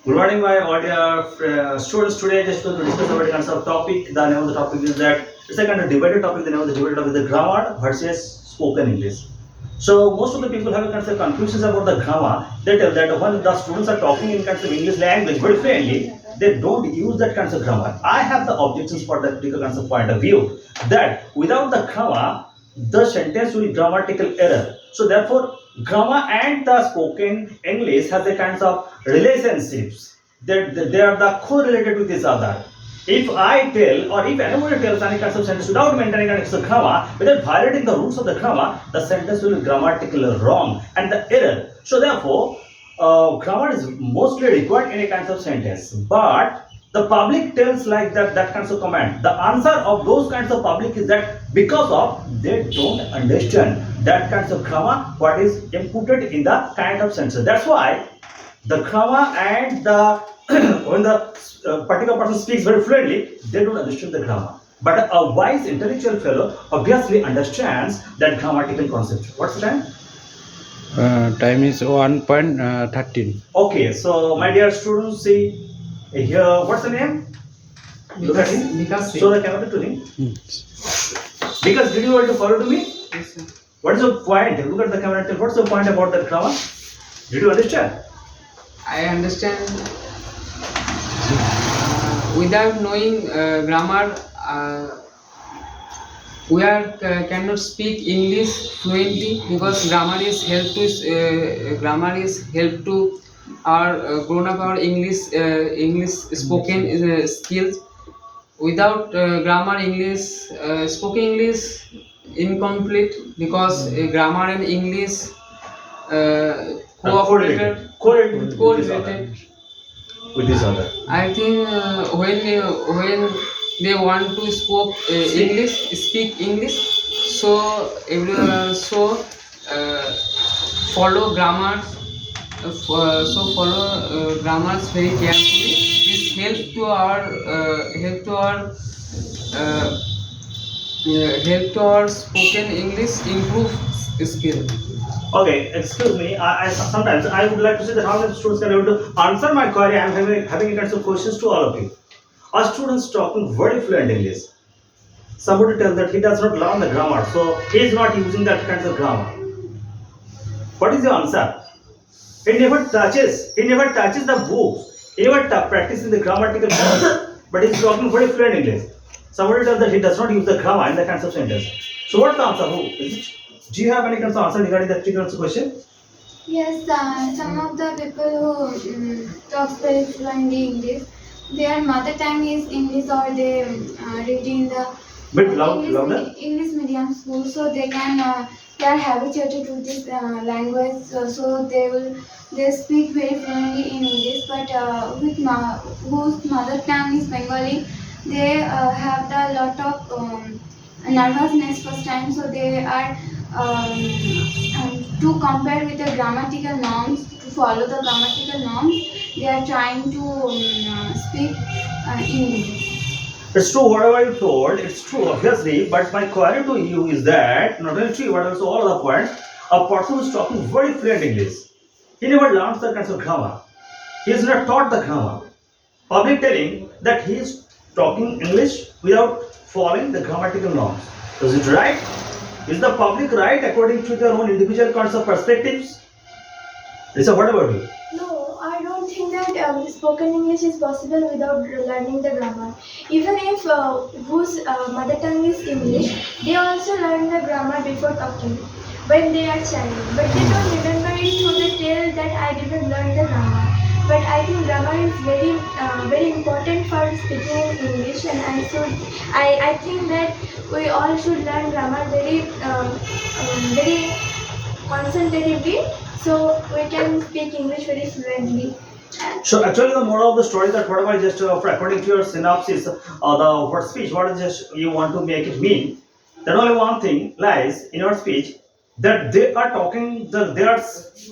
Good morning, my students. Today, I just going to discuss about a kind of topic. The name of the topic is that it's a kind of debated topic. The name of the debated topic is the grammar versus spoken English. So most of the people have a kind of confusions about the grammar. They tell that when the students are talking in kind of English language very fluently, they don't use that kind of grammar. I have the objections for that particular kind of point of view that without the grammar, the sentence will be grammatical error. So therefore, grammar and the spoken English has a kinds of relationships. They are the correlated with each other. If I tell or if anybody tells any kind of sentence without maintaining any kind of grammar, without violating the rules of the grammar, the sentence will be grammatically wrong and the error. So therefore, grammar is mostly required in a kind of sentence. But the public tells like that kinds of comment. The answer of those kinds of public is that because of they don't understand that kinds of grammar what is inputted in the kind of sentence. That's why the grammar and the when the particular person speaks very fluently, they don't understand the grammar. But a wise intellectual fellow obviously understands that grammatical concept. What's the time? Time is 1:13. Okay, so my dear students, see here, what's the name? Look at him. Because Show the camera to him. Because did you want to follow to me? yes, sir. What is the point? Look at the camera and tell what's the point about that grammar? Did you understand? I understand. Without knowing grammar, we cannot speak English fluently because grammar is help to our grown up our English spoken skills. Without grammar, spoken English incomplete because grammar and English cooperated. With this other. I think when they want to speak English, so follow grammar. Follow grammars very carefully. This help to our spoken English improve skill. Okay, excuse me. I sometimes I would like to say that how many students can able to answer my query. I am having a kinds of questions to all of you. A student is talking very fluent English. Somebody tells that he does not learn the grammar, so he is not using that kinds of grammar. What is your answer? He never touches the books. He never practices the grammatical concept, but he is talking very fluent English. Somebody tells that he does not use the grammar in the kinds of sentence. So what's the answer? Who is it? Do you have any kind of answer regarding that particular question? Yes, some of the people who talks very fluently English, their mother tongue is English or they read in the Bit louder. English medium school, so they can they are habituated to this language, so they speak very fluently in English. But whose mother tongue is Bengali, they have the lot of nervousness first time, so they are to compare with the grammatical norms, to follow the grammatical norms, they are trying to speak English. It's true, whatever you told, it's true, obviously, but my query to you is that, not only true, but also all other points, a person who is talking very fluent English, he never learns the kinds of grammar. He is not taught the grammar. Public telling that he is talking English without following the grammatical norms. Is it right? Is the public right according to their own individual kinds of perspectives? Lisa, what about you? No, I don't think that spoken English is possible without learning the grammar. Even if whose mother tongue is English, they also learn the grammar before talking when they are child. But they don't remember it, so they tell that I didn't learn the grammar. But I think grammar is very important for speaking in English, and I think that we all should learn grammar very concentratively, so we can speak English very fluently. So actually, the moral of the story that whatever I just according to your synopsis, the what speech, what is just you want to make it mean? That only one thing lies in your speech that they are talking, they are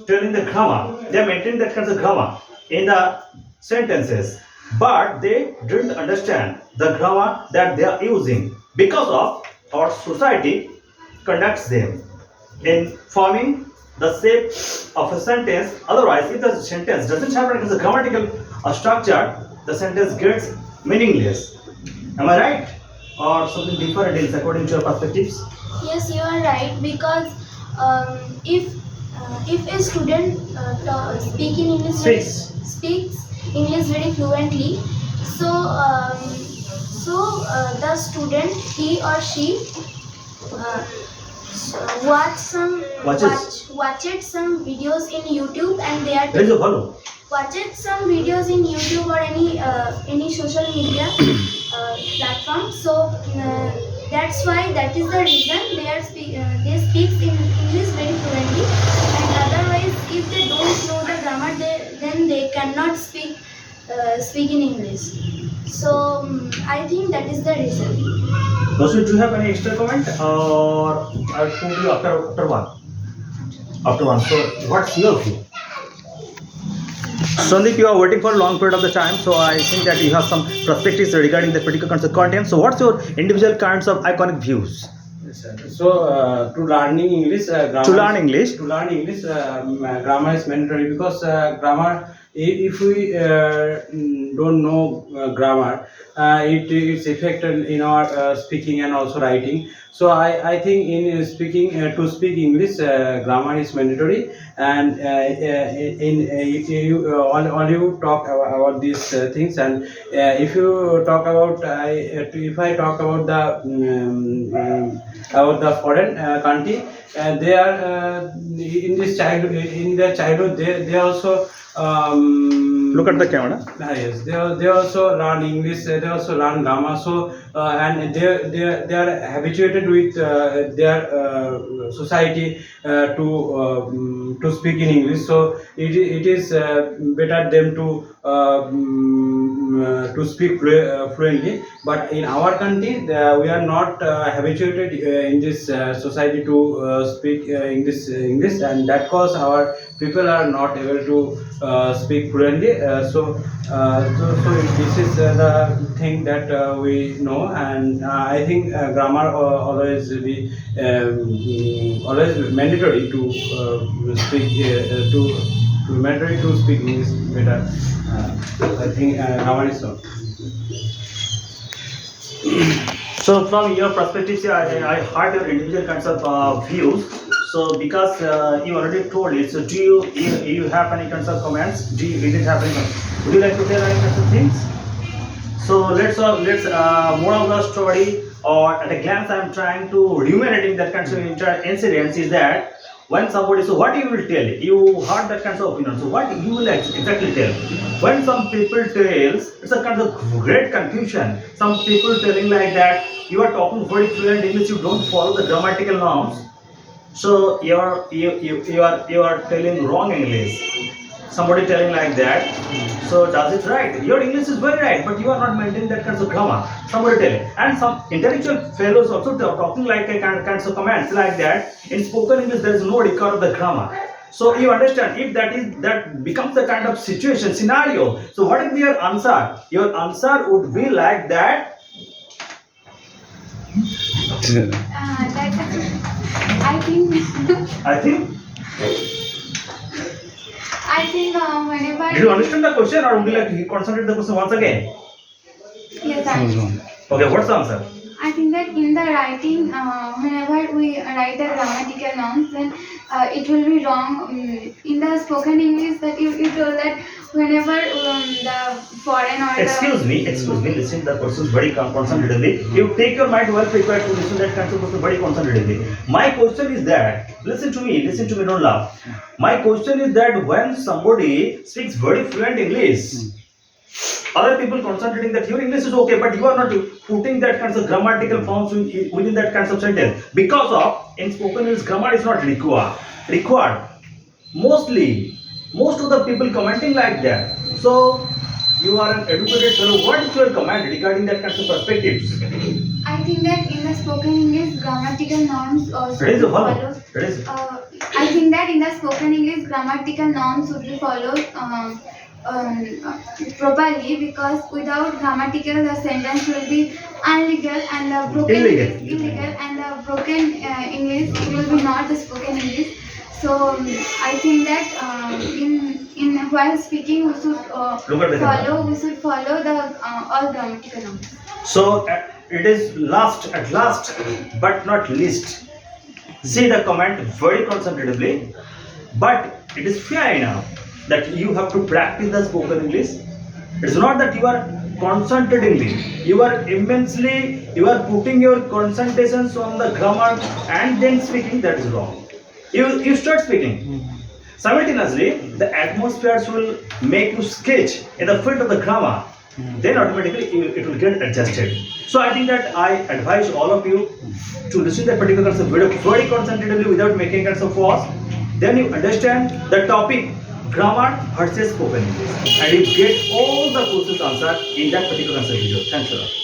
telling the grammar, they are maintaining that kind of grammar in the sentences, but they didn't understand the grammar that they are using because of our society conducts them in forming the shape of a sentence. Otherwise, if the sentence doesn't have a grammatical structure, the sentence gets meaningless. Am I right? Or something different is according to your perspectives? Yes, you are right, because if a student speak in English speaks English very fluently, so the student, he or she uh, watched some videos in YouTube, and they are There is a volume. watched some videos in YouTube or any social media platform. So that's why, that is the reason they speak in English very fluently. And otherwise, if they don't know the grammar, then they cannot speak in English. So I think that is the reason. Dosu, do you have any extra comment, or I'll put you after one? After one. So, what's your view? Sandeep, you are waiting for a long period of the time, so I think that you have some perspectives regarding the particular kinds of content. So, what's your individual kinds of iconic views? Yes, sir. So, to learning English, grammar. To learn English. To learn English, grammar is mandatory, because grammar. If we don't know grammar, it's affected in our speaking and also writing. So I think in speaking to speak English, grammar is mandatory. And all you talk about these things. And if you talk about if I talk about the foreign country, they are in their childhood, they also Look at the camera. yes, they also learn English. They also learn grammar. So and they are habituated with their society to speak in English. So it is better them to speak fluently. But in our country, we are not habituated in this society to speak English, and that cause our people are not able to speak fluently. So this is the thing that we know. And I think grammar always be always mandatory to speak to mandatory to speak English better. I think grammar is so. So, from your perspective, I heard your individual kinds of views. So, because you already told it, so do you have any kinds of comments? You didn't have any comments? Would you like to tell any kinds of things? So let's more of the story, or at a glance, I'm trying to ruminating that kinds of incidents is that when somebody, so what you will tell? You heard that kinds of opinion. So what you will exactly tell? When some people tells, it's a kind of great confusion. Some people telling like that you are talking very fluent English, you don't follow the grammatical norms. So you are telling wrong English. Somebody telling like that. So does it right? Your English is very right, but you are not maintaining that kinds of grammar. Somebody telling, and some intellectual fellows also talking like a kinds of comments like that. In spoken English, there is no record of the grammar. So you understand, if that becomes the kind of situation scenario. So what will be your answer? Your answer would be like that. I think whenever. Did you understand the question, or would you like to concentrate the question once again? Yes, Okay, what's the answer? I think that in the writing, whenever we write the grammatical nouns, then it will be wrong. In the spoken English, that you told that whenever the foreign or Excuse me, listen to the questions very concentratedly. You take your mind well prepared to listen to that kind of question very concentratedly. My question is that, listen to me, don't laugh. My question is that when somebody speaks very fluent English, other people concentrating that your English is okay, but you are not putting that kinds of grammatical forms within that kinds of sentence, because of in spoken English grammar is not required. Most of the people commenting like that. So you are an educated fellow. What is your comment regarding that kinds of perspectives? I think that in the spoken English, grammatical norms also follow. I think that in the spoken English, grammatical norms should be followed properly, because without grammatical, the sentence will be illegal, and the broken Illegal. English, and the broken English will be not the spoken English. So I think that in while speaking we should Look at the grammar. we should follow the all grammatical norms. So it is at last, but not least. See the comment very concentratively, but it is fair enough that you have to practice the spoken English. It's not that you are concentratingly, you are putting your concentrations on the grammar and then speaking. That is wrong. You start speaking. Simultaneously, the atmospheres will make you sketch in the field of the grammar. Then automatically it will get adjusted. So I think that I advise all of you to listen to that particular kind of video very concentratively without making kinds of pause. Then you understand the topic grammar versus spoken English, and you get all the questions answered in that particular kind of video. Thanks a lot.